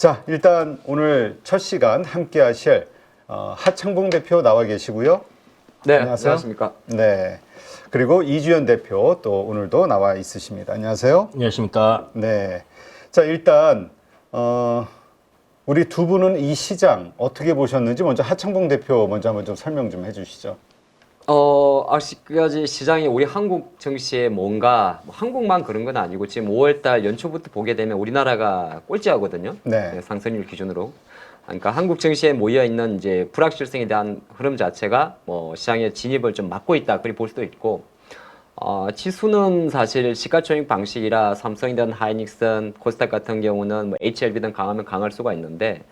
자, 일단 오늘 첫 시간 함께 하실 하창봉 대표 나와 계시고요. 네, 안녕하세요. 안녕하십니까. 네. 그리고 이주연 대표 또 오늘도 나와 있으십니다. 안녕하세요. 안녕하십니까. 네. 자, 일단 우리 두 분은 이 시장 어떻게 보셨는지 먼저 하창봉 대표 먼저 한번 좀 설명 좀 해주시죠. 아직까지 시장이 우리 한국 증시에 뭔가 뭐 한국만 그런 건 아니고 지금 5월달 연초부터 보게 되면 우리나라가 꼴찌하거든요. 네. 상승률 기준으로. 그러니까 한국 증시에 모여 있는 이제 불확실성에 대한 흐름 자체가 뭐 시장의 진입을 좀 막고 있다 그렇게 볼 수도 있고. 지수는 사실 시가총액 방식이라 삼성이든 하이닉슨, 코스닥 같은 경우는 뭐 HLB든 강하면 강할 수가 있는데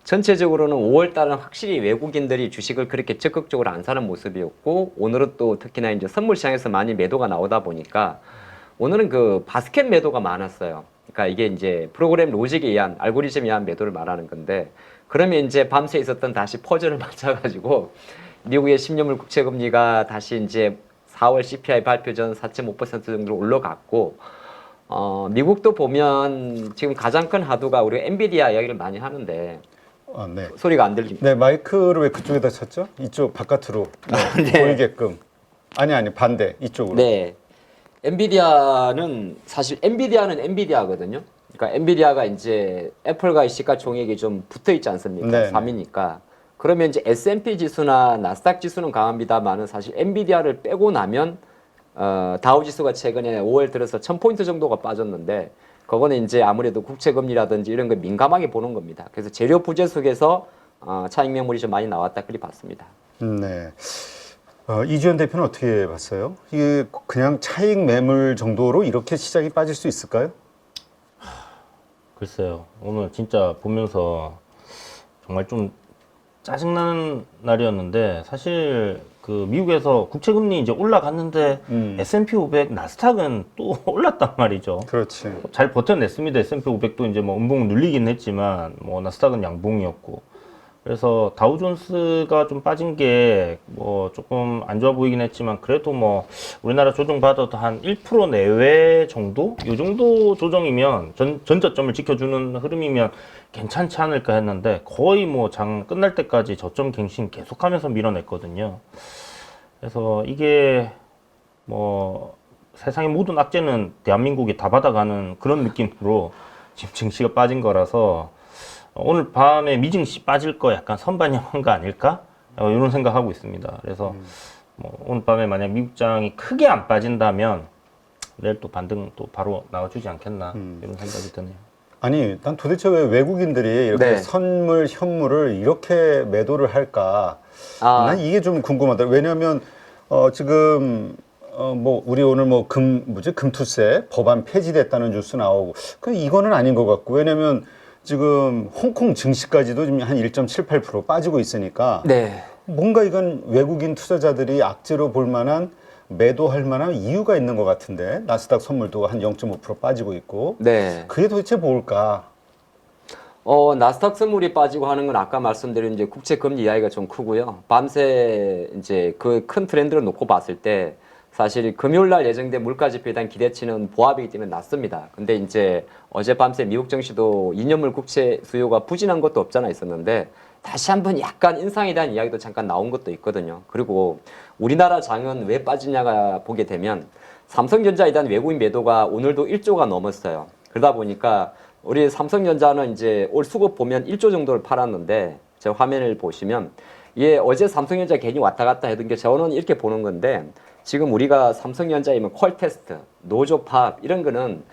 전체적으로는 5월 달은 확실히 외국인들이 주식을 그렇게 적극적으로 안 사는 모습이었고 오늘은 또 특히나 이제 선물 시장에서 많이 매도가 나오다 보니까 오늘은 그 바스켓 매도가 많았어요. 그러니까 이게 이제 프로그램 로직에 의한 알고리즘에 의한 매도를 말하는 건데 그러면 이제 밤새 있었던 다시 퍼즐을 맞춰가지고 미국의 10년물 국채 금리가 다시 이제 4월 CPI 발표 전 4.5% 정도로 올라갔고 미국도 보면 지금 가장 큰 하도가 우리가 엔비디아 이야기를 많이 하는데 네. 소리가 안 들립니다. 네, 마이크를 왜 그쪽에다 쳤죠? 이쪽 바깥으로 네. 보이게끔. 아니 반대 이쪽으로. 네. 엔비디아는 사실 엔비디아는 엔비디아거든요. 그러니까 엔비디아가 이제 애플과의 시가총액이 좀 붙어 있지 않습니까? 네. 3위니까. 그러면 이제 S&P 지수나 나스닥 지수는 강합니다만은 사실 엔비디아를 빼고 나면 다우 지수가 최근에 5월 들어서 1000포인트 정도가 빠졌는데 그거는 이제 아무래도 국채 금리라든지 이런 거 민감하게 보는 겁니다. 그래서 재료 부재 속에서 차익 매물이 좀 많이 나왔다 그리 봤습니다. 네. 이주연 대표는 어떻게 봤어요? 이게 그냥 차익 매물 정도로 이렇게 시장이 빠질 수 있을까요? 글쎄요. 오늘 진짜 보면서 정말 좀 짜증나는 날이었는데 사실 그 미국에서 국채금리 이제 올라갔는데 S&P 500, 나스닥은 또 올랐단 말이죠. 그렇지. 잘 버텨냈습니다. S&P 500도 이제 뭐 음봉 눌리긴 했지만 뭐 나스닥은 양봉이었고 그래서 다우존스가 좀 빠진 게 뭐 조금 안 좋아 보이긴 했지만 그래도 뭐 우리나라 조정 받아도 한 1% 내외 정도? 이 정도 조정이면 전저점을 지켜주는 흐름이면 괜찮지 않을까 했는데 거의 뭐 장 끝날 때까지 저점 갱신 계속하면서 밀어냈거든요. 그래서 이게 뭐 세상의 모든 악재는 대한민국이 다 받아가는 그런 느낌으로 지금 증시가 빠진 거라서 오늘 밤에 미증시 빠질 거 약간 선반영한 거 아닐까? 이런 생각하고 있습니다. 그래서 뭐 오늘 밤에 만약 미국장이 크게 안 빠진다면 내일 또 반등 또 바로 나와주지 않겠나 이런 생각이 드네요. 아니, 난 도대체 왜 외국인들이 이렇게 네. 선물, 현물을 이렇게 매도를 할까? 난 이게 좀 궁금하다. 왜냐면 지금 뭐 우리 오늘 뭐 금투세 법안 폐지됐다는 뉴스 나오고 그 이거는 아닌 것 같고 왜냐면 지금 홍콩 증시까지도 지금 한 1.78% 빠지고 있으니까 네. 뭔가 이건 외국인 투자자들이 악재로 볼 만한 매도할 만한 이유가 있는 것 같은데 나스닥 선물도 한 0.5% 빠지고 있고 네. 그게 도대체 뭘까? 나스닥 선물이 빠지고 하는 건 아까 말씀드린 이제 국채 금리 이야기가 좀 크고요. 밤새 이제 그 큰 트렌드를 놓고 봤을 때 사실 금요일 날 예정된 물가 지표에 대한 기대치는 보합이기 때문에 낮습니다. 근데 이제 어젯밤새 미국 증시도 2년물 국채 수요가 부진한 것도 없잖아 있었는데 다시 한번 약간 인상에 대한 이야기도 잠깐 나온 것도 있거든요. 그리고 우리나라 장은 왜 빠지냐가 보게 되면 삼성전자에 대한 외국인 매도가 오늘도 1조가 넘었어요. 그러다 보니까 우리 삼성전자는 이제 올 수급 보면 1조 정도를 팔았는데 제 화면을 보시면 예, 어제 삼성전자 괜히 왔다 갔다 했던 게 저는 이렇게 보는 건데 지금 우리가 삼성전자이면 퀄테스트, 노조팝 이런 거는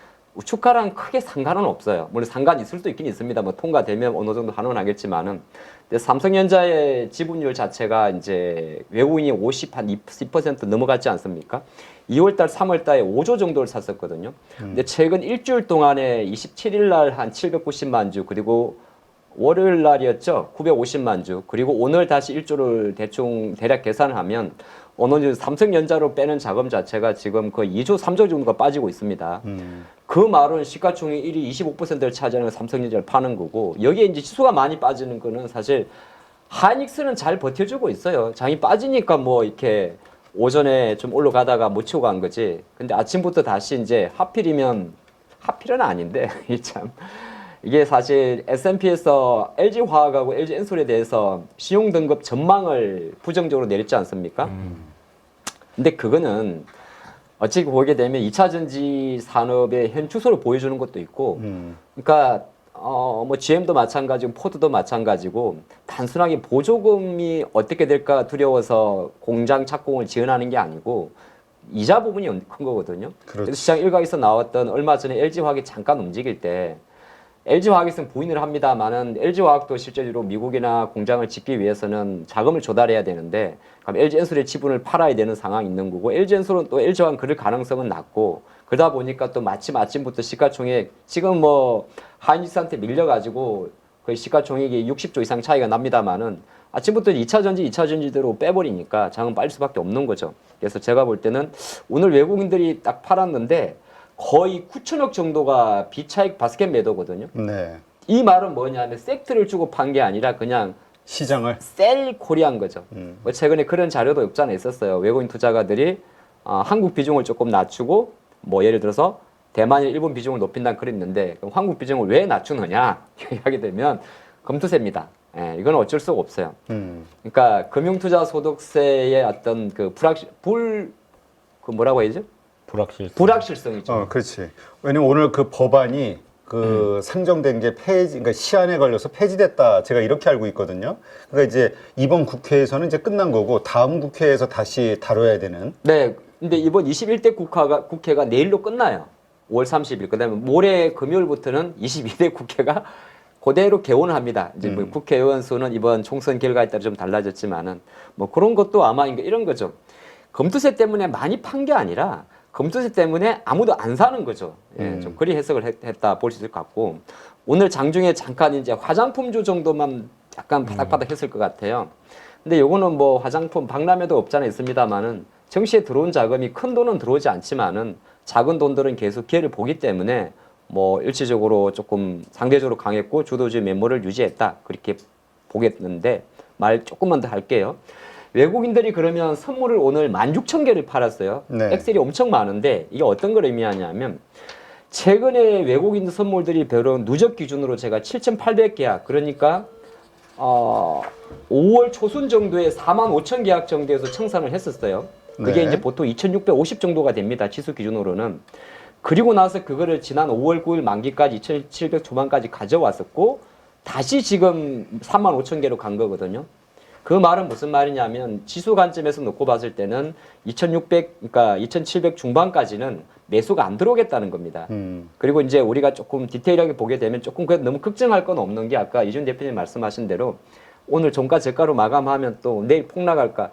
주가랑 크게 상관은 없어요. 물론 상관 있을 수도 있긴 있습니다. 뭐 통과되면 어느 정도 환원하겠지만은. 근데 삼성전자의 지분율 자체가 이제 외국인이 2% 넘어갔지 않습니까? 2월달, 3월달에 5조 정도를 샀었거든요. 근데 최근 일주일 동안에 27일 날 한 790만 주 그리고 월요일 날이었죠. 950만 주. 그리고 오늘 다시 1조를 대충 대략 계산하면 어느 정도 삼성전자로 빼는 자금 자체가 지금 거의 2조, 3조 정도가 빠지고 있습니다. 그 말은 시가총액 1위 25%를 차지하는 삼성전자를 파는 거고 여기에 이제 지수가 많이 빠지는 거는 사실 하이닉스는 잘 버텨주고 있어요. 장이 빠지니까 뭐 이렇게 오전에 좀 올라가다가 못 치고 간 거지. 근데 아침부터 다시 이제 하필은 아닌데 이 참 이게 사실 S&P에서 LG화학하고 LG엔솔에 대해서 신용 등급 전망을 부정적으로 내렸지 않습니까? 근데 그거는 어찌 보게 되면 2차 전지 산업의 현 추세를 보여주는 것도 있고, 그러니까 뭐 GM도 마찬가지고 포드도 마찬가지고 단순하게 보조금이 어떻게 될까 두려워서 공장 착공을 지연하는 게 아니고 이자 부분이 큰 거거든요. 그래서 시장 일각에서 나왔던 얼마 전에 LG화학이 잠깐 움직일 때 LG화학에서는 부인을 합니다만은 LG화학도 실제로 미국이나 공장을 짓기 위해서는 자금을 조달해야 되는데 그럼 LG엔솔의 지분을 팔아야 되는 상황이 있는 거고 LG엔솔은 또 LG화학은 그럴 가능성은 낮고 그러다 보니까 또 마침 아침부터 시가총액 지금 뭐 하이닉스한테 밀려가지고 거의 시가총액이 60조 이상 차이가 납니다만은 아침부터 2차 전지대로 빼버리니까 장은 빠질 수밖에 없는 거죠. 그래서 제가 볼 때는 오늘 외국인들이 딱 팔았는데 거의 9천억 정도가 비차익 바스켓 매도거든요. 네. 이 말은 뭐냐면 섹트를 주고 판 게 아니라 그냥 시장을 셀 코리안 거죠. 뭐 최근에 그런 자료도 없잖아 있었어요. 외국인 투자가들이 한국 비중을 조금 낮추고 뭐 예를 들어서 대만이 일본 비중을 높인다 그랬는데 그럼 한국 비중을 왜 낮추느냐 이야기 되면 검투세입니다. 예, 이건 어쩔 수가 없어요. 그러니까 금융투자소득세의 어떤 그 그 뭐라고 해야죠? 불확실성이죠. 그렇지. 왜냐면 오늘 그 법안이 그 상정된 게 그러니까 시한에 걸려서 폐지됐다. 제가 이렇게 알고 있거든요. 그러니까 이제 이번 국회에서는 이제 끝난 거고 다음 국회에서 다시 다뤄야 되는. 네. 근데 이번 21대 국회가 내일로 끝나요. 5월 30일. 그다음에 모레 금요일부터는 22대 국회가 그대로 개원을 합니다. 이제 뭐 국회의원 수는 이번 총선 결과에 따라 좀 달라졌지만은 뭐 그런 것도 아마 이런 거죠. 검투세 때문에 많이 판 게 아니라 검투세 때문에 아무도 안 사는 거죠. 예, 좀 그리 해석을 했다 볼 수 있을 것 같고 오늘 장중에 잠깐 이제 화장품주 정도만 약간 바닥바닥 했을 것 같아요. 근데 요거는 뭐 화장품 박람회도 없잖아 있습니다만은 정시에 들어온 자금이 큰 돈은 들어오지 않지만은 작은 돈들은 계속 기회를 보기 때문에 뭐 일시적으로 조금 상대적으로 강했고 주도주의 매물을 유지했다 그렇게 보겠는데 말 조금만 더 할게요. 외국인들이 그러면 선물을 오늘 16,000개를 팔았어요. 네. 엑셀이 엄청 많은데 이게 어떤 걸 의미하냐면 최근에 외국인 선물들이 배운 누적 기준으로 제가 7,800계약 그러니까 5월 초순 정도에 45,000계약 정도에서 청산을 했었어요. 그게 네. 이제 보통 2,650 정도가 됩니다. 지수 기준으로는. 그리고 나서 그거를 지난 5월 9일 만기까지 2,700 초반까지 가져왔었고 다시 지금 35,000개로 간 거거든요. 그 말은 무슨 말이냐면 지수 관점에서 놓고 봤을 때는 2,600, 그러니까 2,700 중반까지는 매수가 안 들어오겠다는 겁니다. 그리고 이제 우리가 조금 디테일하게 보게 되면 조금 그래도 너무 걱정할 건 없는 게 아까 이준 대표님 말씀하신 대로 오늘 종가 저가로 마감하면 또 내일 폭락할까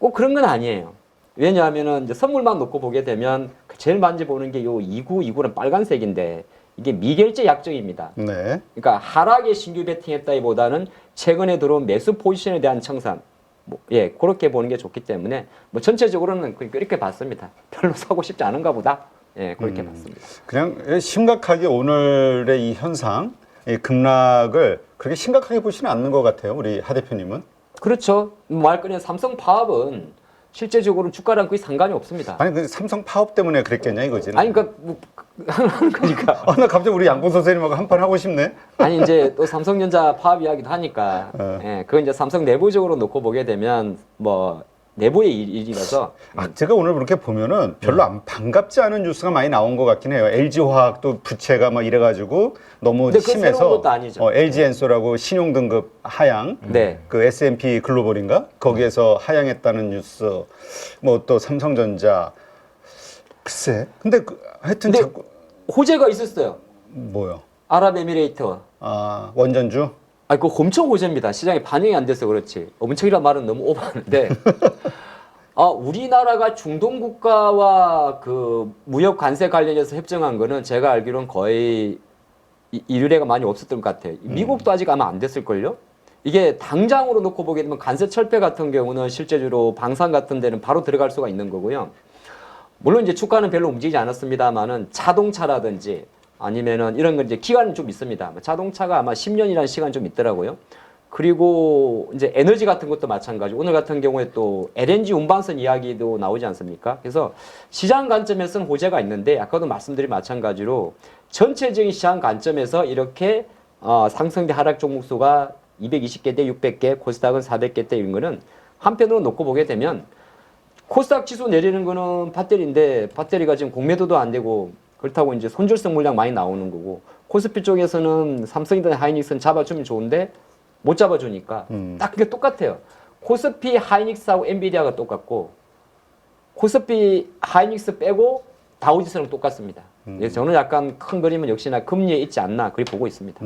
꼭 그런 건 아니에요. 왜냐하면은 이제 선물만 놓고 보게 되면 제일 많이 보는 게 요 29는 빨간색인데 이게 미결제 약정입니다. 네. 그러니까 하락에 신규 베팅했다기보다는 최근에 들어온 매수 포지션에 대한 청산, 뭐, 예, 그렇게 보는 게 좋기 때문에 뭐 전체적으로는 이렇게 봤습니다. 별로 사고 싶지 않은가 보다. 예, 그렇게 봤습니다. 그냥 심각하게 오늘의 이 현상, 이 급락을 그렇게 심각하게 보시는 않는 것 같아요. 우리 하 대표님은. 그렇죠. 말 그냥 삼성파업은 실제적으로 주가랑 거의 상관이 없습니다. 아니 그 삼성 파업 때문에 그랬겠냐 이거지. 아니 그러니까 뭐 하는 거니까. 나 갑자기 우리 양봉 선생님하고 한판 하고 싶네. 아니 이제 또 삼성전자 파업 이야기도 하니까 예, 그거 이제 삼성 내부적으로 놓고 보게 되면 뭐 내부의 일이라서 제가 오늘 그렇게 보면은 별로 안 반갑지 않은 뉴스가 많이 나온 것 같긴 해요. LG화학도 부채가 막 이래가지고 너무 근데 그 새로운 심해서 것도 아니죠. LG엔솔하고 신용등급 하향, 네. 그 S&P 글로벌인가 거기에서 하향했다는 뉴스, 뭐 또 삼성전자, 글쎄. 근데 하여튼 근데 자꾸 호재가 있었어요. 뭐요? 아랍에미레이트. 원전주. 그거 엄청 호재입니다. 시장에 반영이 안 돼서 그렇지. 엄청이란 말은 너무 오버하는데. 우리나라가 중동 국가와 그 무역 관세 관련해서 협정한 거는 제가 알기로는 거의 이르래가 많이 없었던 것 같아요. 미국도 아직 아마 안 됐을걸요? 이게 당장으로 놓고 보게 되면 관세 철폐 같은 경우는 실제적으로 방산 같은 데는 바로 들어갈 수가 있는 거고요. 물론 이제 주가는 별로 움직이지 않았습니다만은 자동차라든지 아니면은 이런 건 이제 기간은 좀 있습니다. 자동차가 아마 10년이라는 시간 좀 있더라고요. 그리고 이제 에너지 같은 것도 마찬가지. 오늘 같은 경우에 또 LNG 운반선 이야기도 나오지 않습니까? 그래서 시장 관점에서는 호재가 있는데 아까도 말씀드린 마찬가지로 전체적인 시장 관점에서 이렇게 상승대 하락 종목 수가 220개 대 600개, 코스닥은 400개 대 이런 거는 한편으로 놓고 보게 되면 코스닥 지수 내리는 거는 배터리인데 배터리가 지금 공매도도 안 되고 그렇다고 이제 손절성 물량 많이 나오는 거고 코스피 쪽에서는 삼성이든 하이닉스는 잡아주면 좋은데 못 잡아주니까 딱 그게 똑같아요. 코스피 하이닉스하고 엔비디아가 똑같고 코스피 하이닉스 빼고 다우지수랑 똑같습니다. 그래서 저는 약간 큰 그림은 역시나 금리에 있지 않나 그렇게 보고 있습니다.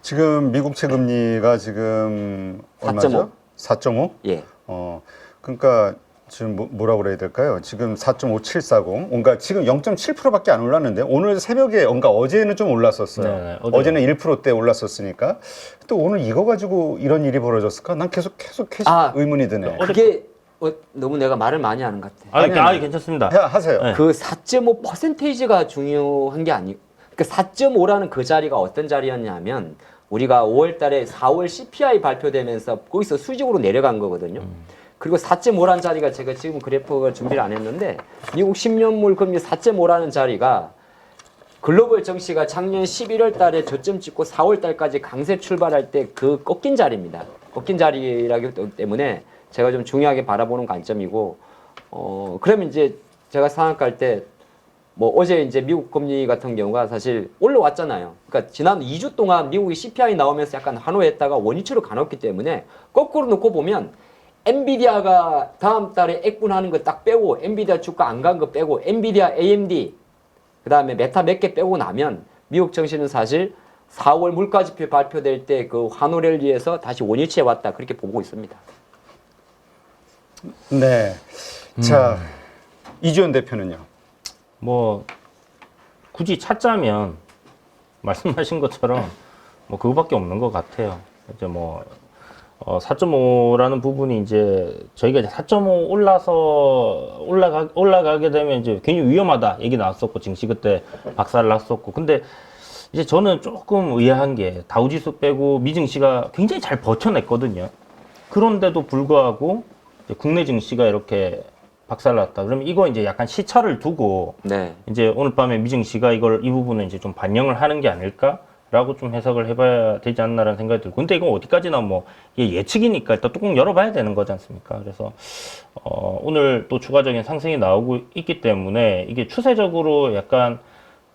지금 미국채 금리가 지금 얼마죠? 4.5? 예. 그러니까 지금 뭐라고 그래야 될까요? 지금 4.5740. 그러니까 지금 0.7%밖에 안 올랐는데 오늘 새벽에 그러니까 어제는 좀 올랐었어요. 네, 어제는 1%대 올랐었으니까 또 오늘 이거 가지고 이런 일이 벌어졌을까? 난 계속 의문이 드네. 그게 너무 내가 말을 많이 하는 것 같아. 아니, 괜찮습니다. 하세요. 네. 그 4.5%가 중요한 게 아니고 그러니까 4.5라는 그 자리가 어떤 자리였냐면 우리가 5월 달에 4월 CPI 발표되면서 거기서 수직으로 내려간 거거든요. 그리고 4.5라는 자리가 제가 지금 그래프를 준비를 안 했는데 미국 10년물 금리 4.5라는 자리가 글로벌 증시가 작년 11월 달에 저점 찍고 4월 달까지 강세 출발할 때 그 꺾인 자리입니다. 꺾인 자리라기 때문에 제가 좀 중요하게 바라보는 관점이고 그러면 이제 제가 생각할 때 뭐 어제 이제 미국 금리 같은 경우가 사실 올라왔잖아요. 그러니까 지난 2주 동안 미국이 CPI 나오면서 약간 환호했다가 원위치로 가놨기 때문에 거꾸로 놓고 보면 엔비디아가 다음 달에 액분하는 거 딱 빼고 엔비디아 주가 안 간 거 빼고 엔비디아 AMD 그다음에 메타 몇 개 빼고 나면 미국 증시는 사실 4월 물가지표 발표될 때 그 환호를 위해서 다시 원위치에 왔다 그렇게 보고 있습니다. 네. 자, 이주연 대표는요. 뭐 굳이 찾자면 말씀하신 것처럼 뭐 그거밖에 없는 것 같아요. 이제 뭐 4.5라는 부분이 이제 저희가 이제 4.5 올라가게 되면 이제 굉장히 위험하다 얘기 나왔었고 증시 그때 박살 났었고 근데 이제 저는 조금 의아한 게 다우지수 빼고 미증시가 굉장히 잘 버텨냈거든요. 그런데도 불구하고 이제 국내 증시가 이렇게 박살났다. 그러면 이거 이제 약간 시차를 두고 네. 이제 오늘 밤에 미증시가 이 부분을 이제 좀 반영을 하는 게 아닐까라고 좀 해석을 해봐야 되지 않나라는 생각이 들고. 근데 이건 어디까지나 뭐 이게 예측이니까 일단 뚜껑 열어봐야 되는 거지 않습니까? 그래서 오늘 또 추가적인 상승이 나오고 있기 때문에 이게 추세적으로 약간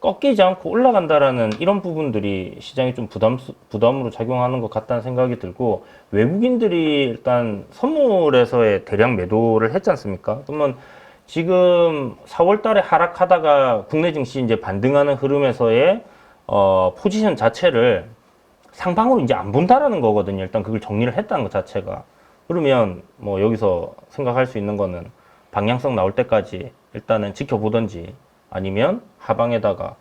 꺾이지 않고 올라간다라는 이런 부분들이 시장이 좀 부담으로 작용하는 것 같다는 생각이 들고 외국인들이 일단 선물에서의 대량 매도를 했지 않습니까? 그러면 지금 4월 달에 하락하다가 국내 증시 이제 반등하는 흐름에서의 포지션 자체를 상방으로 이제 안 본다라는 거거든요. 일단 그걸 정리를 했다는 것 자체가. 그러면 뭐 여기서 생각할 수 있는 거는 방향성 나올 때까지 일단은 지켜보든지 아니면 하방에다가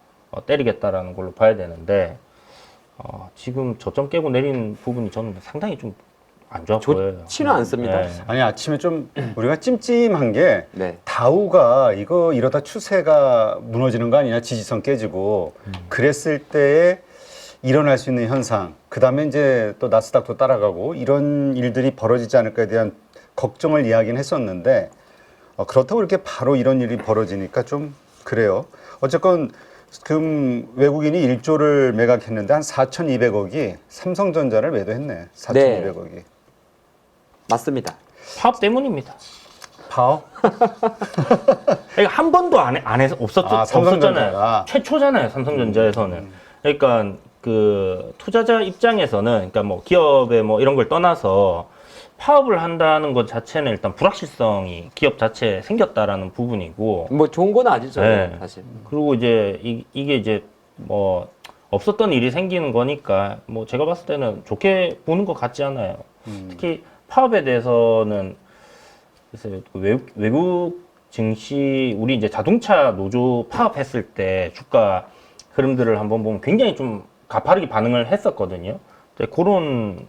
때리겠다라는 걸로 봐야 되는데 지금 저점 깨고 내린 부분이 저는 상당히 좀 안 좋아 보여요. 좋지는 않습니다. 네. 아니 아침에 좀 우리가 찜찜한 게 네. 다우가 이러다 추세가 무너지는 거 아니냐 지지선 깨지고 그랬을 때에 일어날 수 있는 현상 그 다음에 이제 또 나스닥도 따라가고 이런 일들이 벌어지지 않을까에 대한 걱정을 이야기는 했었는데 그렇다고 이렇게 바로 이런 일이 벌어지니까 좀 그래요. 어쨌건 지금 외국인이 1조를 매각했는데 한 4,200억이 삼성전자를 매도했네. 4,200억이. 맞습니다. 파업 때문입니다. 파업? 그러니까 한 번도 안 해서 없었잖아요. 삼성전자가. 최초잖아요. 삼성전자에서는. 그러니까 그 투자자 입장에서는 그러니까 뭐 기업의 뭐 이런 걸 떠나서 파업을 한다는 것 자체는 일단 불확실성이 기업 자체에 생겼다라는 부분이고 뭐 좋은 건 아니죠, 네. 사실. 그리고 이제 이게 이제 뭐 없었던 일이 생기는 거니까 뭐 제가 봤을 때는 좋게 보는 것 같지 않아요. 특히 파업에 대해서는 글쎄요, 외국 증시 우리 이제 자동차 노조 파업했을 때 주가 흐름들을 한번 보면 굉장히 좀 가파르게 반응을 했었거든요. 그런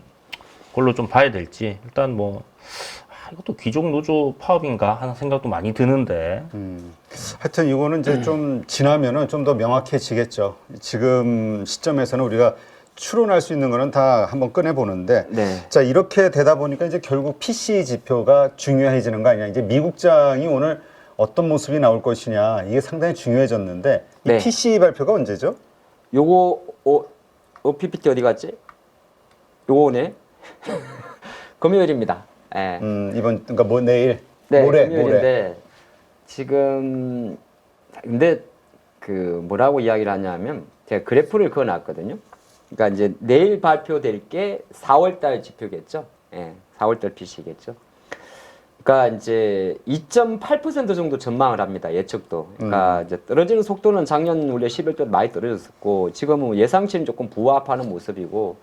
걸로 좀 봐야 될지 일단 뭐 이것도 귀족 노조 파업인가 하는 생각도 많이 드는데 하여튼 이거는 이제 좀 지나면은 좀 더 명확해지겠죠. 지금 시점에서는 우리가 추론할 수 있는 거는 다 한번 꺼내 보는데 네. 자 이렇게 되다 보니까 이제 결국 PC 지표가 중요해지는 거 아니냐. 이제 미국장이 오늘 어떤 모습이 나올 것이냐 이게 상당히 중요해졌는데 이 네. PC 발표가 언제죠? 요거 PPT 어디 갔지? 요거네. 금요일입니다. 예. 이번 그러니까 뭐 내일 네, 모레 금요일인데 지금 근데 그 뭐라고 이야기를 하냐면 제가 그래프를 그어놨거든요. 그러니까 이제 내일 발표될 게 4월달 지표겠죠. 예, 4월달 PC겠죠. 그러니까 이제 2.8% 정도 전망을 합니다. 예측도. 그러니까 이제 떨어지는 속도는 작년 원래 11월 많이 떨어졌었고 지금은 예상치는 조금 부합하는 모습이고.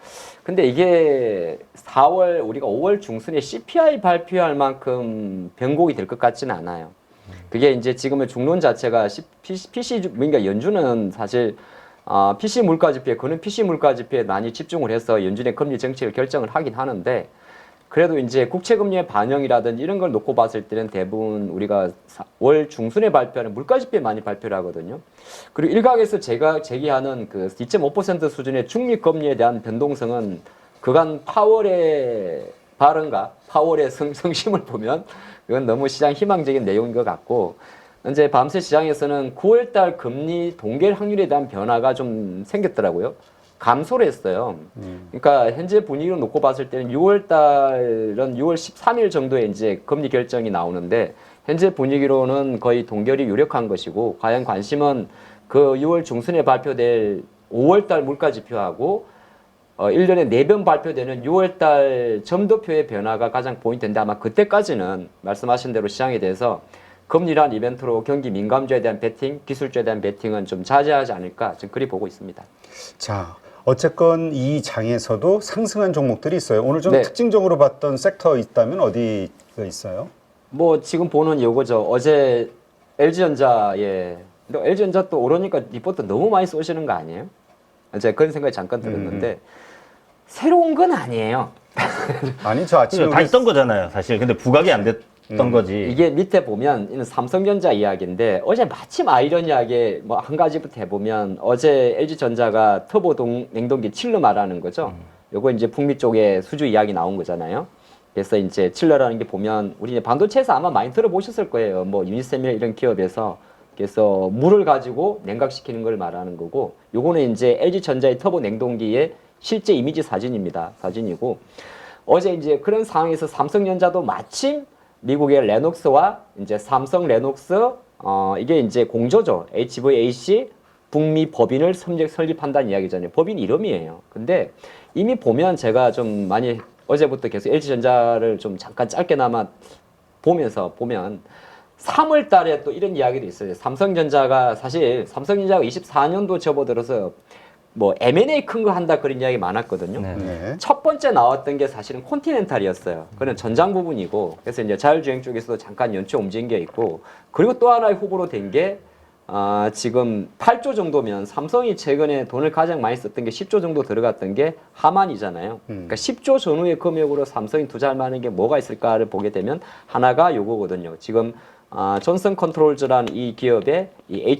근데 이게 4월 우리가 5월 중순에 CPI 발표할 만큼 변곡이 될 것 같지는 않아요. 그게 이제 지금의 중론 자체가 PC 그러니까 연준은 사실 PC 물가 지표에 그는 PC 물가 지표에 많이 집중을 해서 연준의 금리 정책을 결정을 하긴 하는데 그래도 이제 국채 금리의 반영이라든지 이런 걸 놓고 봤을 때는 대부분 우리가 월 중순에 발표하는 물가 지표에 많이 발표를 하거든요. 그리고 일각에서 제가 제기하는 그 2.5% 수준의 중립 금리에 대한 변동성은 그간 파월의 발언과 파월의 성심을 보면 이건 너무 시장 희망적인 내용인 것 같고 이제 밤새 시장에서는 9월달 금리 동결 확률에 대한 변화가 좀 생겼더라고요. 감소를 했어요. 그러니까 현재 분위기로 놓고 봤을 때는 6월달은 6월 13일 정도에 이제 금리 결정이 나오는데 현재 분위기로는 거의 동결이 유력한 것이고 과연 관심은 그 6월 중순에 발표될 5월달 물가 지표하고 1년에 4번 발표되는 6월달 점도표의 변화가 가장 포인트인데 아마 그때까지는 말씀하신 대로 시장에 대해서 금리란 이벤트로 경기 민감주에 대한 베팅, 기술주에 대한 베팅은 좀 자제하지 않을까 지금 그리 보고 있습니다. 자, 어쨌건 이 장에서도 상승한 종목들이 있어요. 오늘 좀 네. 특징적으로 봤던 섹터 있다면 어디가 있어요? 뭐 지금 보는 요거죠. 어제 LG전자에 근데 LG전자 또 오르니까 리포트 너무 많이 쏘시는 거 아니에요? 제가 그런 생각이 잠깐 들었는데 새로운 건 아니에요. 아니 저 아침에 다 있던 거잖아요, 사실. 근데 부각이 안 됐던 거지. 이게 밑에 보면 이는 삼성전자 이야기인데 어제 마침 아이러니하게 뭐 한 가지부터 해보면 어제 LG전자가 터보 냉동기 칠러 말하는 거죠. 요거 이제 북미 쪽에 수주 이야기 나온 거잖아요. 그래서 이제 칠러라는 게 보면 우리 이제 반도체에서 아마 많이 들어보셨을 거예요. 뭐 유니셈이나 이런 기업에서 그래서 물을 가지고 냉각시키는 걸 말하는 거고 요거는 이제 LG전자의 터보 냉동기의 실제 이미지 사진이고 어제 이제 그런 상황에서 삼성전자도 마침 미국의 레녹스와 이제 삼성 레녹스 이게 이제 공조죠. HVAC 북미 법인을 설립한다는 이야기잖아요. 법인 이름이에요. 근데 이미 보면 제가 좀 많이 어제부터 계속 LG전자를 좀 잠깐 짧게나마 보면서 보면 3월 달에 또 이런 이야기도 있어요. 삼성전자가 24년도 접어들어서 뭐 M&A 큰 거 한다 그런 이야기 많았거든요. 네. 첫 번째 나왔던 게 사실은 콘티넨탈이었어요. 그건 전장 부분이고 그래서 이제 자율주행 쪽에서도 잠깐 연초 움직인 게 있고 그리고 또 하나의 후보로 된 게 지금 8조 정도면 삼성이 최근에 돈을 가장 많이 썼던 게 10조 정도 들어갔던 게 하만이잖아요. 그러니까 10조 전후의 금액으로 삼성이 투자할 만한 게 뭐가 있을까를 보게 되면 하나가 요거거든요. 지금 존슨 컨트롤즈라는 이 기업의 이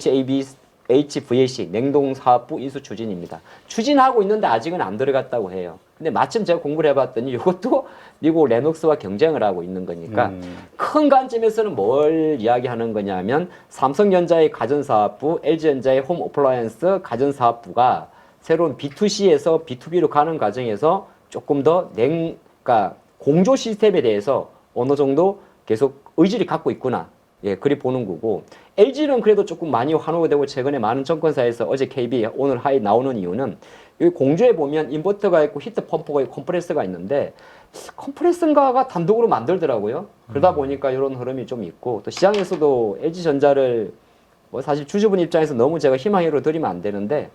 HVAC 냉동사업부 인수 추진입니다. 추진하고 있는데 아직은 안 들어갔다고 해요. 근데 마침 제가 공부를 해봤더니 이것도 미국 레녹스와 경쟁을 하고 있는 거니까 큰 관점에서는 뭘 이야기하는 거냐면 삼성전자의 가전사업부, LG전자의 홈 어플라이언스 가전사업부가 새로운 B2C에서 B2B로 가는 과정에서 조금 더 그러니까 공조 시스템에 대해서 어느 정도 계속 의지를 갖고 있구나. 예, 그리 보는 거고 LG는 그래도 조금 많이 환호가 되고 최근에 많은 정권사에서 어제 KB 오늘 하이 나오는 이유는 여기 공조에 보면 인버터가 있고 히트 펌프가 있고 컴프레서가 있는데 컴프레서인가가 단독으로 만들더라고요. 그러다 보니까 이런 흐름이 좀 있고 또 시장에서도 LG전자를 뭐 사실 주주분 입장에서 너무 제가 희망으로 드리면 안 되는데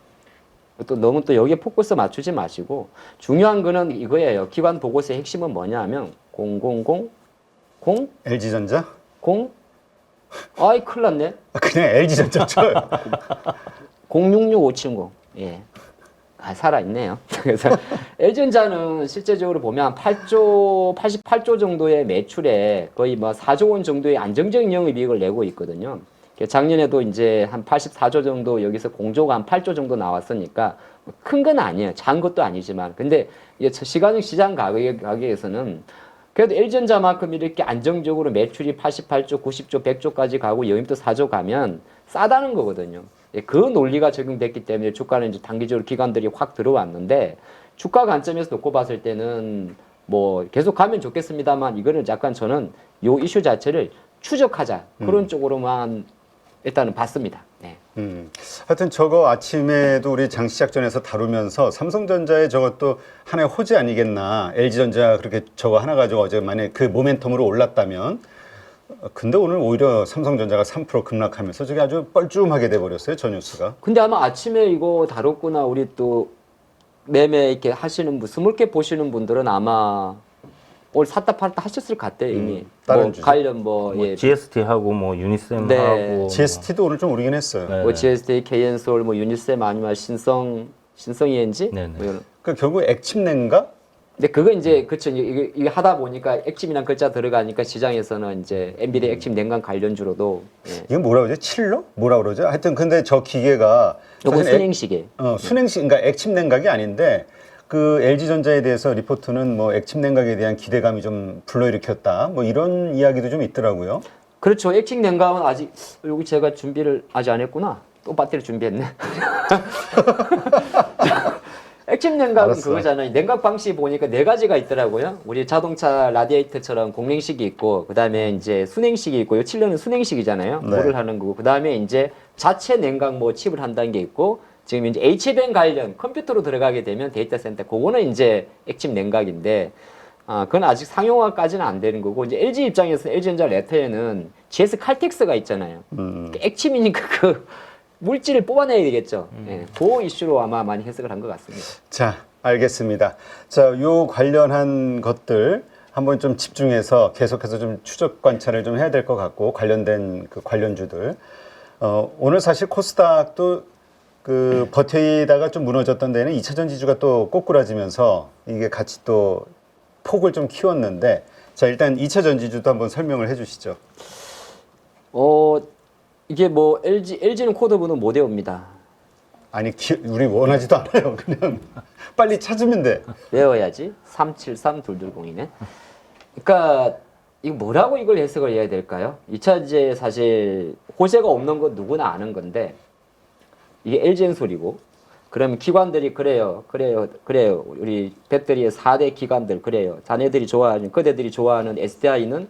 또 너무 또 여기에 포커스 맞추지 마시고 중요한 거는 이거예요. 기관 보고서의 핵심은 뭐냐 하면 000 LG전자? 아이 큰일 났네. 그냥 LG전자 쳐요. 066570. 예. 살아있네요. 그래서 LG전자는 실제적으로 보면 88조 정도의 매출에 거의 뭐 4조 원 정도의 안정적인 영업이익을 내고 있거든요. 작년에도 이제 한 84조 정도 여기서 공조가 한 8조 정도 나왔으니까 큰 건 아니에요. 작은 것도 아니지만. 근데 이게 시가총 시장 가격에서는 그래도 LG전자만큼 이렇게 안정적으로 매출이 88조, 90조, 100조까지 가고 영입도 4조 가면 싸다는 거거든요. 그 논리가 적용됐기 때문에 주가는 이제 단기적으로 기관들이 확 들어왔는데 주가 관점에서 놓고 봤을 때는 뭐 계속 가면 좋겠습니다만 이거는 약간 저는 요 이슈 자체를 추적하자 그런 쪽으로만 일단은 봤습니다. 네. 하여튼 저거 아침에도 우리 장 시작 전에서 다루면서 삼성전자의 저것도 하나의 호재 아니겠나. LG전자 그렇게 저거 하나 가지고 어제 만약에 그 모멘텀으로 올랐다면 근데 오늘 오히려 삼성전자가 3% 급락하면서 저게 아주 뻘쭘하게 돼버렸어요. 저 뉴스가. 근데 아마 아침에 이거 다뤘구나. 우리 또 매매 이렇게 하시는 분, 스몰캡 보시는 분들은 아마 오늘 샀다 팔다 하셨을 것 같아요 이미. 다른 뭐 주식. 관련 뭐, 뭐 예. GST하고 뭐 유니셈 네. 하고 GST도 오늘 좀 오르긴 했어요. 네. 뭐 GST, KN솔, 뭐 유니셈 아니면 신성 ENG. 네네. 뭐 이런. 그 결국 액침냉가? 근데 그거 이제 그쵸 이게 하다 보니까 액침이란 글자 들어가니까 시장에서는 이제 엔비디아 액침 냉각 관련주로도 예. 이건 뭐라 그러죠? 칠러? 뭐라 그러죠? 하여튼 근데 저 기계가 요건 사실 순행시계. 순행식, 그러니까 액침냉각이 아닌데 그 LG전자에 대해서 리포트는 뭐 액침냉각에 대한 기대감이 좀 불러일으켰다. 뭐 이런 이야기도 좀 있더라고요. 그렇죠. 액침 냉각은 아직 여기 제가 준비를 아직 안 했구나. 또 배터리 준비했네. 액침 냉각은 알았어. 그거잖아요. 냉각 방식이 보니까 네 가지가 있더라고요. 우리 자동차 라디에이터처럼 공냉식이 있고, 그 다음에 이제 순행식이 있고, 요 칠러는 순행식이잖아요. 네. 물을 하는 거고, 그 다음에 이제 자체 냉각 뭐 칩을 한다는 게 있고, 지금 이제 HBM 관련 컴퓨터로 들어가게 되면 데이터 센터, 그거는 이제 액침 냉각인데, 그건 아직 상용화까지는 안 되는 거고, 이제 LG 입장에서 LG전자 레터에는 GS 칼텍스가 있잖아요. 액침이니까 그 물질을 뽑아내야 되겠죠. 예, 그 이슈로 아마 많이 해석을 한 것 같습니다. 자, 알겠습니다. 자, 요 관련한 것들 한번 좀 집중해서 계속해서 좀 추적 관찰을 좀 해야 될 것 같고 관련된 그 관련주들. 오늘 사실 코스닥도 그 버티다가 좀 무너졌던 데는 2차전 지주가 또 꼬꾸라지면서 이게 같이 또 폭을 좀 키웠는데 자, 일단 2차전 지주도 한번 설명을 해 주시죠. 이게 뭐 LG는 코드분은 못 외웁니다. 아니, 우리 원하지도 않아요. 그냥 빨리 찾으면 돼. 외워야지. 373220이네. 그러니까 이거 뭐라고 이걸 해석을 해야 될까요? 2차전지에 사실 호재가 없는 건 누구나 아는 건데 이게 LG엔솔이고 그러면 기관들이 그래요. 우리 배터리의 4대 기관들 그래요. 자네들이 좋아하는 그대들이 좋아하는 SDI는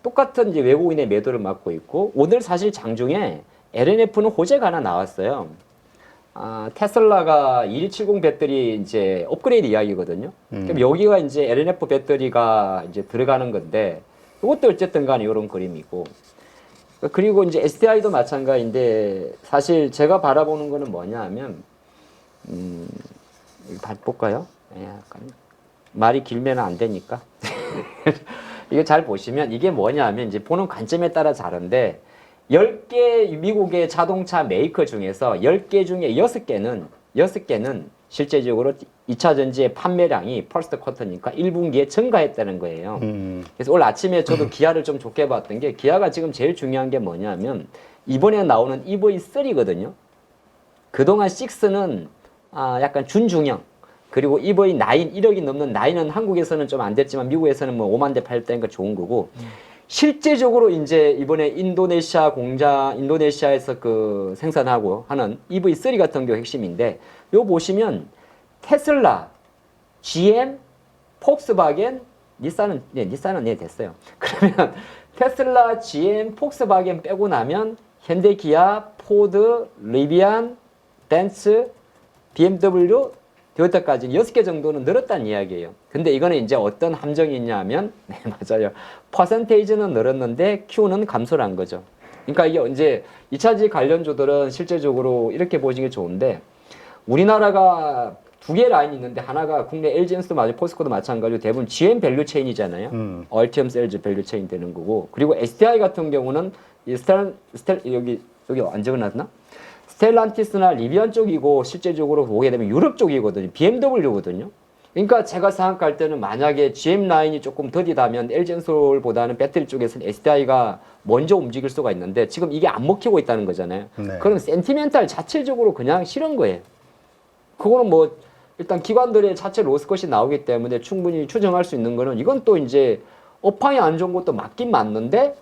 똑같은 이제 외국인의 매도를 맡고 있고 오늘 사실 장중에 LNF는 호재가 하나 나왔어요. 테슬라가 2170 배터리 이제 업그레이드 이야기거든요. 그럼 여기가 이제 LNF 배터리가 이제 들어가는 건데 이것도 어쨌든 간에 이런 그림이고 그리고 이제 SDI도 마찬가지인데 사실 제가 바라보는 거는 뭐냐 하면 이거 볼까요? 약간 말이 길면 안 되니까 이게 잘 보시면 이게 뭐냐 하면 이제 보는 관점에 따라 다른데 10개 미국의 자동차 메이커 중에서 10개 중에 6개는 실제적으로 2차 전지의 판매량이 퍼스트 쿼터니까 1분기에 증가했다는 거예요. 그래서 오늘 아침에 저도 기아를 좀 좋게 봤던 게 기아가 지금 제일 중요한 게 뭐냐면 이번에 나오는 EV3거든요. 그동안 6는 약간 준중형 그리고 EV9 1억이 넘는 9은 한국에서는 좀 안 됐지만 미국에서는 뭐 5만 대 팔다니까 좋은 거고 실제적으로 이제 이번에 인도네시아에서 그 생산하고 하는 EV3 같은 경우 핵심인데 요 보시면 테슬라, GM, 폭스바겐, 닛산은 됐어요. 그러면 테슬라, GM, 폭스바겐 빼고 나면 현대, 기아, 포드, 리비안, 벤츠, BMW, 토요타까지 6개 정도는 늘었다는 이야기예요. 근데 이거는 이제 어떤 함정이 있냐면, 네, 맞아요. 퍼센테이지는 늘었는데 Q는 감소를 한 거죠. 그러니까 이게 이제 2차지 관련주들은 실제적으로 이렇게 보시기 좋은데, 우리나라가 두 개 라인이 있는데, 하나가 국내 LG엔스도 마찬가지고 포스코도 마찬가지고 대부분 GM 밸류 체인이잖아요. 얼티엄 셀즈 밸류 체인 되는 거고, 그리고 SDI 같은 경우는 이 여기 안 적어놨나? 스텔란티스나 리비안 쪽이고 실제적으로 보게 되면 유럽 쪽이거든요. BMW거든요. 그러니까 제가 생각할 때는 만약에 GM 라인이 조금 더디다면 LG엔솔보다는 배터리 쪽에서는 SDI가 먼저 움직일 수가 있는데 지금 이게 안 먹히고 있다는 거잖아요. 네. 그럼 센티멘탈 자체적으로 그냥 싫은 거예요. 그거는 뭐 일단 기관들의 자체 로스컷이 나오기 때문에 충분히 추정할 수 있는 거는 이건 또 이제 업황이 안 좋은 것도 맞긴 맞는데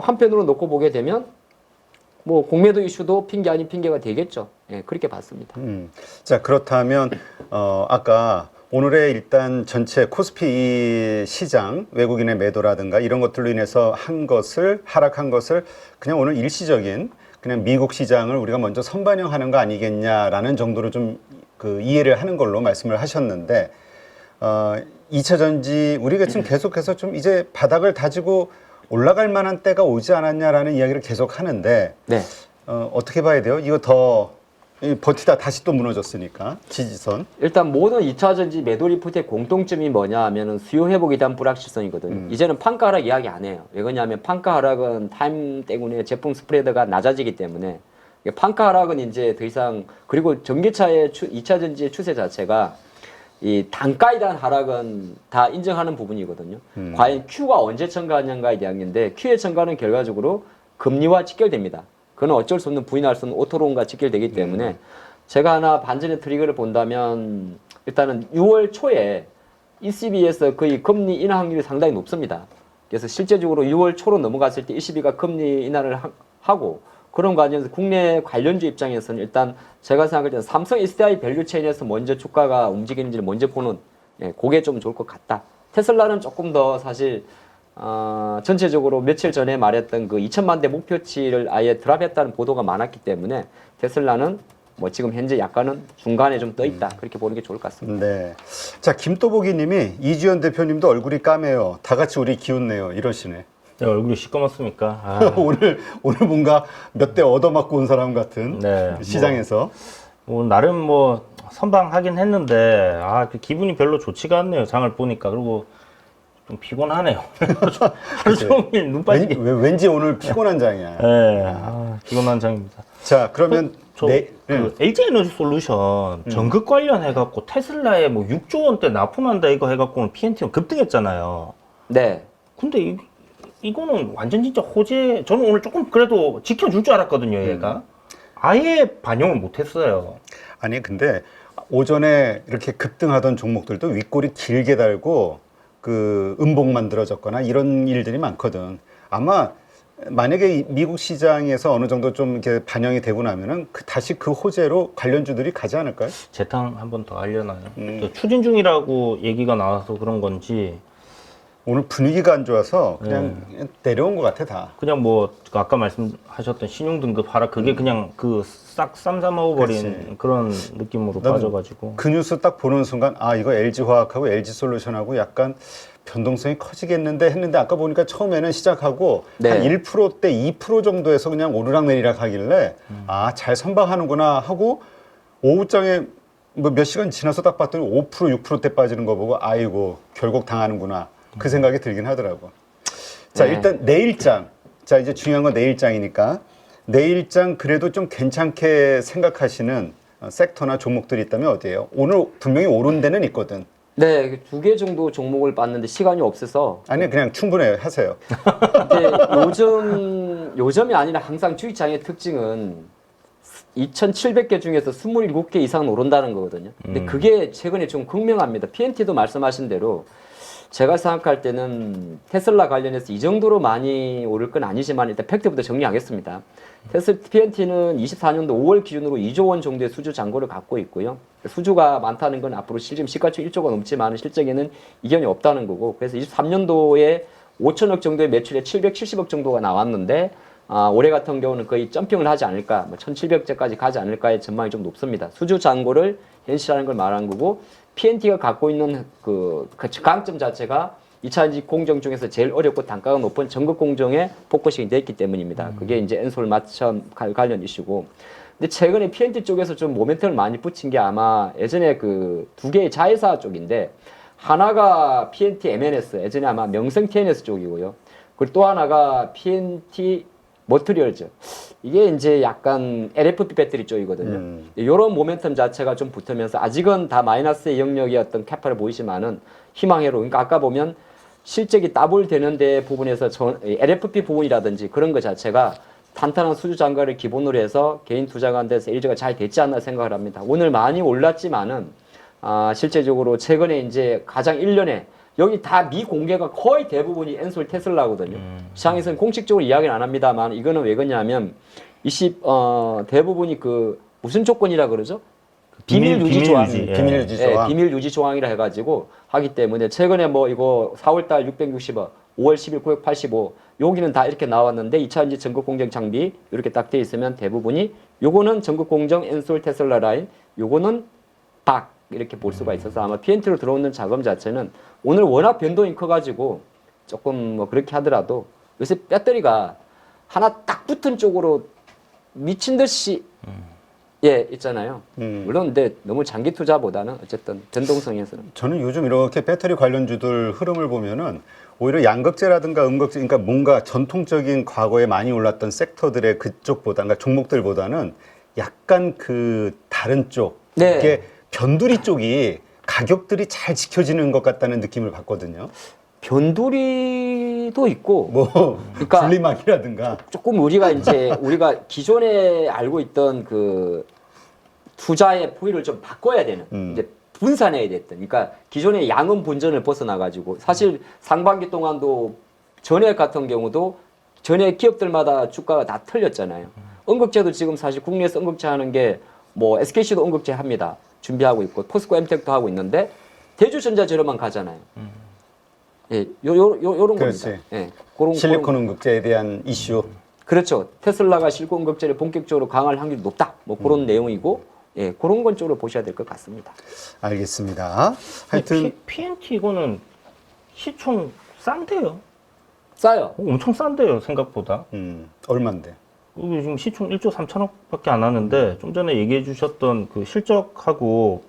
한편으로 놓고 보게 되면 뭐 공매도 이슈도 핑계 아닌 핑계가 되겠죠. 예, 그렇게 봤습니다. 자, 그렇다면 아까 오늘의 일단 전체 코스피 시장 외국인의 매도라든가 이런 것들로 인해서 하락한 것을 그냥 오늘 일시적인 그냥 미국 시장을 우리가 먼저 선반영하는 거 아니겠냐라는 정도로 좀 그 이해를 하는 걸로 말씀을 하셨는데 2차 전지 우리가 지금 계속해서 좀 이제 바닥을 다지고 올라갈 만한 때가 오지 않았냐라는 이야기를 계속 하는데 네. 어떻게 봐야 돼요? 이거 더 버티다 다시 또 무너졌으니까 지지선. 일단 모든 2차 전지 매도 리포트의 공통점이 뭐냐 하면은 수요 회복에 대한 불확실성이거든요. 이제는 판가 하락 이야기 안 해요. 왜 그러냐면 판가 하락은 타임 때문에 제품 스프레드가 낮아지기 때문에 판가 하락은 이제 더 이상 그리고 전기차의 2차 전지의 추세 자체가 이 단가에 대한 하락은 다 인정하는 부분이거든요. 과연 Q가 언제 첨가하냐에 대한 건데 Q의 첨가는 결과적으로 금리와 직결됩니다. 그건 어쩔 수 없는 부인할 수 없는 오토론과 직결되기 때문에 제가 하나 반전의 트리거를 본다면 일단은 6월 초에 ECB에서 거의 금리 인하 확률이 상당히 높습니다. 그래서 실제적으로 6월 초로 넘어갔을 때 ECB가 금리 인하를 하고 그런 과정에서 국내 관련주 입장에서는 일단 제가 생각할 때는 삼성 SDI 밸류 체인에서 먼저 주가가 움직이는지를 먼저 보는 그게 좀 좋을 것 같다. 테슬라는 조금 더 사실 전체적으로 며칠 전에 말했던 그 2천만 대 목표치를 아예 드랍했다는 보도가 많았기 때문에 테슬라는 뭐 지금 현재 약간은 중간에 좀 떠 있다. 그렇게 보는 게 좋을 것 같습니다. 네. 자, 김또보기 님이 이주연 대표님도 얼굴이 까매요. 다 같이 우리 기운내요. 이러시네. 네, 얼굴이 시꺼멓습니까? 아. 오늘 뭔가 몇 대 얻어맞고 온 사람 같은 네, 시장에서. 뭐 나름 뭐 선방하긴 했는데 그 기분이 별로 좋지가 않네요. 장을 보니까. 그리고 좀 피곤하네요. 하루 종일 눈 빠지게. 왠지 오늘 피곤한 장이야. 네, 피곤한 장입니다. 자, 그러면 LG 에너지 솔루션 전극 관련해갖고 테슬라에 뭐 6조 원대 납품한다 이거 해갖고는 PNT는 급등했잖아요. 네. 근데 이거는 완전 진짜 호재. 저는 오늘 조금 그래도 지켜줄 줄 알았거든요, 얘가. 아예 반영을 못했어요. 아니, 근데 오전에 이렇게 급등하던 종목들도 윗골이 길게 달고 그 음봉 만들어졌거나 이런 일들이 많거든. 아마 만약에 미국 시장에서 어느 정도 좀 이렇게 반영이 되고 나면은 다시 그 호재로 관련주들이 가지 않을까요? 재탕 한 번 더 하려나요? 추진 중이라고 얘기가 나와서 그런 건지. 오늘 분위기가 안 좋아서 그냥 내려온 것 같아, 다. 그냥 뭐 아까 말씀하셨던 신용 등급 하락 그게 그냥 그 싹 쌈싸먹어버린 그런 느낌으로 빠져가지고 그 뉴스 딱 보는 순간 이거 LG화학하고 LG솔루션하고 약간 변동성이 커지겠는데 했는데 아까 보니까 처음에는 시작하고 네. 한 1%대 2% 정도에서 그냥 오르락내리락 하길래 잘 선방하는구나 하고 오후장에 뭐 몇 시간 지나서 딱 봤더니 5% 6%대 빠지는 거 보고 아이고 결국 당하는구나 그 생각이 들긴 하더라고. 자, 일단 내일장. 자, 이제 중요한 건 내일장이니까 내일장 그래도 좀 괜찮게 생각하시는 섹터나 종목들이 있다면 어디예요? 오늘 분명히 오른 데는 있거든. 네, 2개 정도 종목을 봤는데 시간이 없어서. 아니, 그냥 충분히 하세요. 근데 요즘이 아니라 항상 주식장의 특징은 2,700개 중에서 27개 이상은 오른다는 거거든요. 근데 그게 최근에 좀 극명합니다. PNT도 말씀하신 대로 제가 생각할 때는 테슬라 관련해서 이 정도로 많이 오를 건 아니지만 일단 팩트부터 정리하겠습니다. PNT는 24년도 5월 기준으로 2조 원 정도의 수주 잔고를 갖고 있고요. 수주가 많다는 건 앞으로 지금 시가총 1조가 넘지만 실적에는 이견이 없다는 거고, 그래서 23년도에 5천억 정도의 매출에 770억 정도가 나왔는데 올해 같은 경우는 거의 점핑을 하지 않을까, 1,700억까지 가지 않을까의 전망이 좀 높습니다. 수주 잔고를 현실화하는 걸 말하는 거고, PNT가 갖고 있는 그 강점 자체가 2차전지 공정 중에서 제일 어렵고 단가가 높은 전극 공정에 포커싱이 되어 있기 때문입니다. 그게 이제 엔솔 마천 관련 이슈고. 근데 최근에 PNT 쪽에서 좀 모멘텀을 많이 붙인 게 아마 예전에 그 두 개의 자회사 쪽인데, 하나가 PNT MNS, 예전에 아마 명성 TNS 쪽이고요. 그리고 또 하나가 PNT 머트리얼즈. 이게 이제 약간 LFP 배터리 쪽이거든요. 이런 모멘텀 자체가 좀 붙으면서 아직은 다 마이너스의 영역이었던 캐파를 보이지만은 희망회로. 그러니까 아까 보면 실적이 더블 되는데 부분에서 LFP 부분이라든지 그런 것 자체가 탄탄한 수주 잔가를 기본으로 해서 개인 투자가 안 돼서 LG가 잘 됐지 않나 생각을 합니다. 오늘 많이 올랐지만은 실제적으로 최근에 이제 가장 1년에 여기 다 미공개가 거의 대부분이 엔솔 테슬라거든요. 시장에서는 공식적으로 이야기는 안 합니다만 이거는 왜 그러냐면 대부분이 그 무슨 조건이라 그러죠? 비밀 유지 조항. 비밀 유지 조항. 비밀 유지 조항이라 해가지고 하기 때문에 최근에 뭐 이거 4월달 660억, 5월 10일 985 여기는 다 이렇게 나왔는데 2차 이제 전국 공정 장비 이렇게 딱 돼 있으면 대부분이 요거는 전국 공정 엔솔 테슬라 라인, 요거는 박 이렇게 볼 수가 있어서 아마 PNT로 들어오는 자금 자체는 오늘 워낙 변동이 커가지고 조금 뭐 그렇게 하더라도 요새 배터리가 하나 딱 붙은 쪽으로 미친 듯이 예 있잖아요. 물론 근데 너무 장기 투자보다는 어쨌든 변동성에서는 저는 요즘 이렇게 배터리 관련주들 흐름을 보면은 오히려 양극재라든가 음극재, 그러니까 뭔가 전통적인 과거에 많이 올랐던 섹터들의 그쪽보다, 그러니까 종목들보다는 약간 그 다른 쪽, 네. 이게 변두리 쪽이 가격들이 잘 지켜지는 것 같다는 느낌을 받거든요. 변두리도 있고 뭐 그러니까 분리막이라든가. 조금 우리가 기존에 알고 있던 그 투자의 포인트를 좀 바꿔야 되는 이제 분산해야 됐던 그러니까 기존의 양은 본전을 벗어나 가지고 사실 상반기 동안도 전액 같은 경우도 전액 기업들마다 주가가 다 틀렸잖아요. 언급제도 지금 사실 국내에서 언급제 하는 게 뭐 SKC도 언급제 합니다. 준비하고 있고 포스코 엠텍도 하고 있는데 대주전자재료만 가잖아요. 예, 요런 그렇지. 겁니다. 예, 그런 실리콘 음극재에 대한 이슈. 그렇죠. 테슬라가 실리콘 음극재를 본격적으로 강화할 확률이 높다. 뭐 그런 내용이고, 예, 그런 건 쪽으로 보셔야 될 것 같습니다. 알겠습니다. 하여튼 PNT 이거는 시총 싼데요. 싸요. 엄청 싼데요, 생각보다. 얼마인데? 여기 지금 시총 1조 3천억밖에 안 하는데 좀 전에 얘기해 주셨던 그 실적하고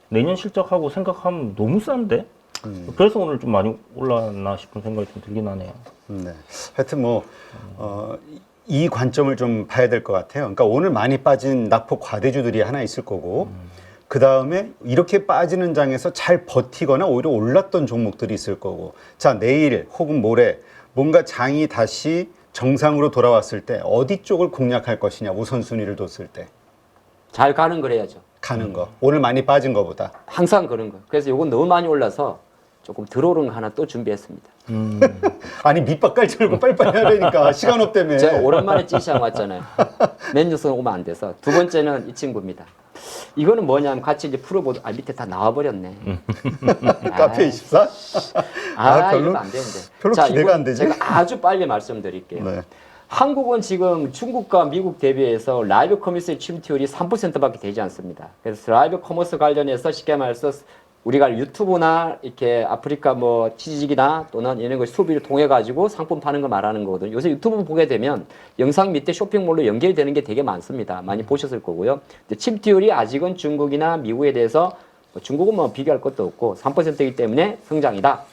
내년 실적하고 생각하면 너무 싼데? 그래서 오늘 좀 많이 올랐나 싶은 생각이 좀 들긴 하네요. 네. 하여튼 뭐, 이 관점을 좀 봐야 될 것 같아요. 그러니까 오늘 많이 빠진 낙폭 과대주들이 하나 있을 거고, 그 다음에 이렇게 빠지는 장에서 잘 버티거나 오히려 올랐던 종목들이 있을 거고, 자, 내일 혹은 모레 뭔가 장이 다시 정상으로 돌아왔을 때 어디 쪽을 공략할 것이냐, 우선순위를 뒀을 때. 잘 가는 걸 해야죠. 가는 거. 오늘 많이 빠진 거보다. 항상 그런 거. 그래서 이건 너무 많이 올라서 조금 들어오는 거 하나 또 준비했습니다. 아니, 밑밥 깔지 말고 빨리빨리 해야 되니까. 시간 없다며. 제가 오랜만에 찌시장 왔잖아요. 맨유선 오면 안 돼서. 두 번째는 이 친구입니다. 이거는 뭐냐면 같이 이제 풀어보도 밑에 다 나와버렸네. 카페 24? 별로, 이러면 안 되는데. 별로 자, 기대가 이건 안 되지? 제가 아주 빨리 말씀드릴게요. 네. 한국은 지금 중국과 미국 대비해서 라이브 커머스의 침투율이 3%밖에 되지 않습니다. 그래서 라이브 커머스 관련해서 쉽게 말해서 우리가 유튜브나 이렇게 아프리카 뭐 치즈직이나 또는 이런 걸 수비를 통해 가지고 상품 파는 거 말하는 거거든요. 요새 유튜브 보게 되면 영상 밑에 쇼핑몰로 연결되는 게 되게 많습니다. 많이 보셨을 거고요. 근데 침투율이 아직은 중국이나 미국에 대해서 중국은 뭐 비교할 것도 없고 3%이기 때문에 성장이다.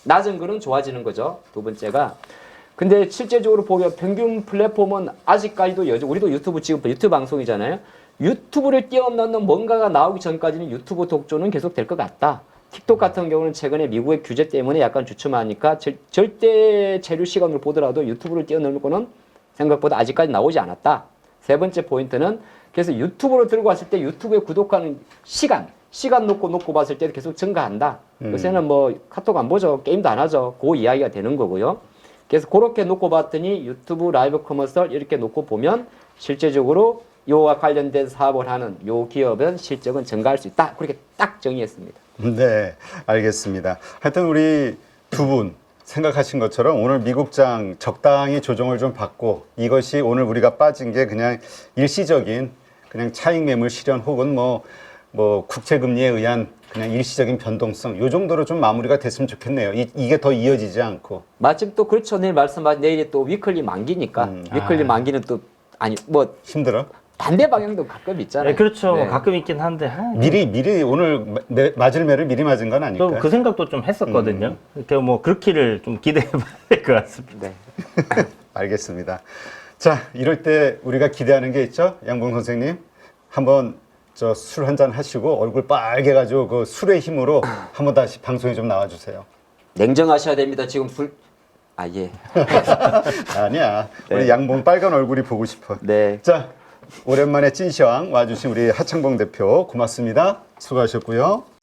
낮은 거는 좋아지는 거죠. 두 번째가. 근데 실제적으로 보면 평균 플랫폼은 아직까지도 우리도 유튜브 지금 유튜브 방송이잖아요. 유튜브를 뛰어넘는 뭔가가 나오기 전까지는 유튜브 독조는 계속 될 것 같다. 틱톡 같은 경우는 최근에 미국의 규제 때문에 약간 주춤하니까 절대 체류 시간으로 보더라도 유튜브를 뛰어넘는 거는 생각보다 아직까지 나오지 않았다. 세 번째 포인트는 그래서 유튜브로 들고 왔을 때 유튜브에 구독하는 시간 놓고 봤을 때 계속 증가한다. 요새는 뭐 카톡 안 보죠. 게임도 안 하죠. 그 이야기가 되는 거고요. 그래서 그렇게 놓고 봤더니 유튜브 라이브 커머스를 이렇게 놓고 보면 실제적으로 요와 관련된 사업을 하는 요 기업은 실적은 증가할 수 있다. 그렇게 딱 정의했습니다. 네, 알겠습니다. 하여튼 우리 두 분 생각하신 것처럼 오늘 미국장 적당히 조정을 좀 받고 이것이 오늘 우리가 빠진 게 그냥 일시적인 그냥 차익 매물 실현 혹은 뭐 국채금리에 의한 그냥 일시적인 변동성 요 정도로 좀 마무리가 됐으면 좋겠네요. 이게 더 이어지지 않고. 마침 또 그렇죠. 내일 말씀하신 내일이 또 위클리 만기니까 위클리 만기는 또 아니 뭐 힘들어? 반대 방향도 가끔 있잖아요. 네, 그렇죠. 네. 가끔 있긴 한데. 미리 오늘 맞을 매를 미리 맞은 건 아닐까요? 그 생각도 좀 했었거든요. 이렇게 뭐 그렇기를 좀 기대해 봐야 될 것 같습니다. 네. 알겠습니다. 자, 이럴 때 우리가 기대하는 게 있죠? 양봉 선생님. 한번 저 술 한잔 하시고 얼굴 빨개가지고 그 술의 힘으로 한번 다시 방송에 좀 나와주세요. 냉정하셔야 됩니다. 지금 아, 예. 아니야. 네. 우리 양봉 빨간 얼굴이 보고 싶어. 네. 자, 오랜만에 찐시황 와주신 우리 하창봉 대표 고맙습니다. 수고하셨고요.